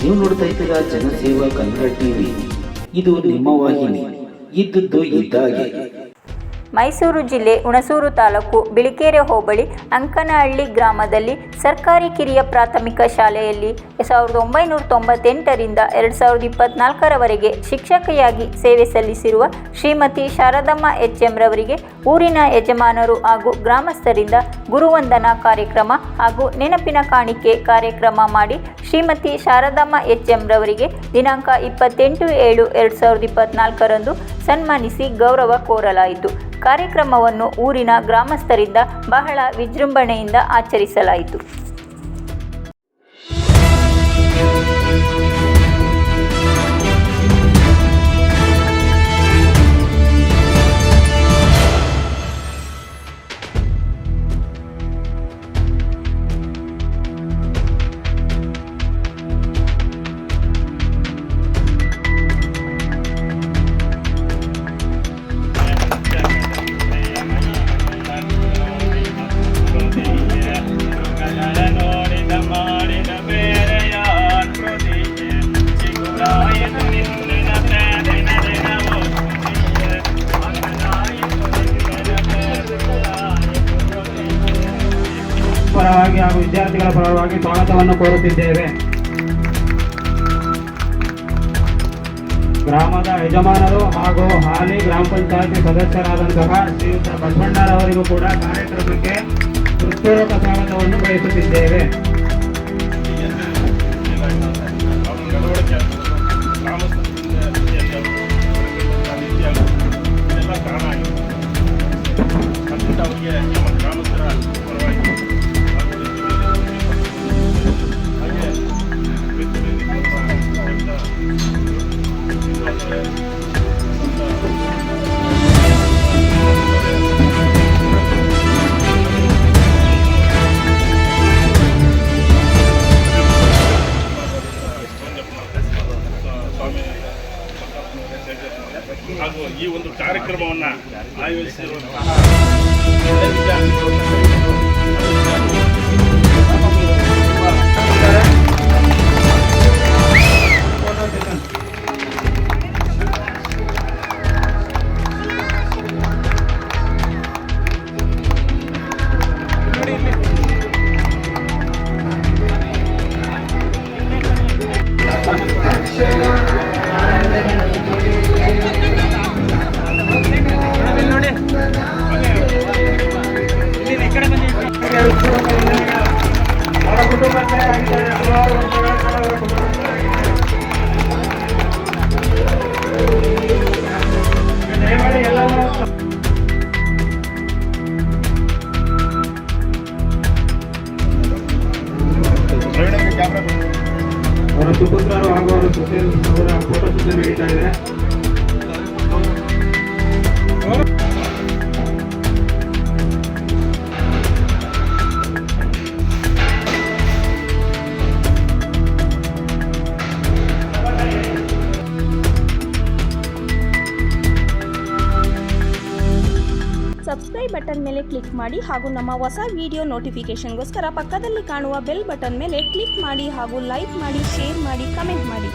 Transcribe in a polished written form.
ನೀವು ನೋಡ್ತಾ ಇದ್ದೀರಾ ಜನಸೇವಾ ಕನ್ನಡ ಟಿವಿ. ಇದು ನಿಮ್ಮ ವಾಹಿನಿ. ಇದ್ದದ್ದು ಇದ್ದಾಗೆ. ಮೈಸೂರು ಜಿಲ್ಲೆ ಹುಣಸೂರು ತಾಲೂಕು ಬಿಳಿಕೆರೆ ಹೋಬಳಿ ಅಂಕನಹಳ್ಳಿ ಗ್ರಾಮದಲ್ಲಿ ಸರ್ಕಾರಿ ಕಿರಿಯ ಪ್ರಾಥಮಿಕ ಶಾಲೆಯಲ್ಲಿ 1998ರಿಂದ 2024ರವರೆಗೆ ಶಿಕ್ಷಕಿಯಾಗಿ ಸೇವೆ ಸಲ್ಲಿಸಿರುವ ಶ್ರೀಮತಿ ಶಾರದಮ್ಮ ಎಚ್.ಎಂ. ರವರಿಗೆ ಊರಿನ ಯಜಮಾನರು ಹಾಗೂ ಗ್ರಾಮಸ್ಥರಿಂದ ಗುರುವಂದನಾ ಕಾರ್ಯಕ್ರಮ ಹಾಗೂ ನೆನಪಿನ ಕಾಣಿಕೆ ಕಾರ್ಯಕ್ರಮ ಮಾಡಿ ಶ್ರೀಮತಿ ಶಾರದಮ್ಮ ಎಚ್.ಎಂ. ರವರಿಗೆ ದಿನಾಂಕ 28/7/2024ರಂದು ಸನ್ಮಾನಿಸಿ ಗೌರವ ಕೋರಲಾಯಿತು. ಕಾರ್ಯಕ್ರಮವನ್ನು ಊರಿನ ಗ್ರಾಮಸ್ಥರಿಂದ ಬಹಳ ವಿಜೃಂಭಣೆಯಿಂದ ಆಚರಿಸಲಾಯಿತು. ಪರವಾಗಿ ಹಾಗೂ ವಿದ್ಯಾರ್ಥಿಗಳ ಪರವಾಗಿ ಸ್ವಾಗತವನ್ನು ಕೋರುತ್ತಿದ್ದೇವೆ. ಗ್ರಾಮದ ಯಜಮಾನರು ಹಾಗೂ ಹಾಲಿ ಗ್ರಾಮ ಪಂಚಾಯತಿ ಸದಸ್ಯರಾದಂತಹ ಶ್ರೀಯುತ ಬಸವಣ್ಣರವರಿಗೂ ಕೂಡ ಕಾರ್ಯಕ್ರಮಕ್ಕೆ ಹೃತ್ಪೂರ್ವಕ ಸ್ವಾಗತವನ್ನು ಬಯಸುತ್ತಿದ್ದೇವೆ. ಹಾಗೂ ಈ ಒಂದು ಕಾರ್ಯಕ್ರಮವನ್ನು ಆಯೋಜಿಸಿರುವಂತಹ ಅವರ ಸುಪುತ್ರರು ಹಾಗೂ ಅವರ ಫೋಟೋ ಸುದ್ದಿ ನಡೀತಾ ಇದೆ. ಸಬ್ಸ್ಕ್ರೈಬ್ ಬಟನ್ ಮೇಲೆ ಕ್ಲಿಕ್ ಮಾಡಿ ಹಾಗೂ ನಮ್ಮ ಹೊಸ ವಿಡಿಯೋ ನೋಟಿಫಿಕೇಶನ್ಗೋಸ್ಕರ ಪಕ್ಕದಲ್ಲಿ ಕಾಣುವ ಬೆಲ್ ಬಟನ್ ಮೇಲೆ ಕ್ಲಿಕ್ ಮಾಡಿ ಹಾಗೂ ಲೈಕ್ ಮಾಡಿ, ಶೇರ್ ಮಾಡಿ, ಕಮೆಂಟ್ ಮಾಡಿ.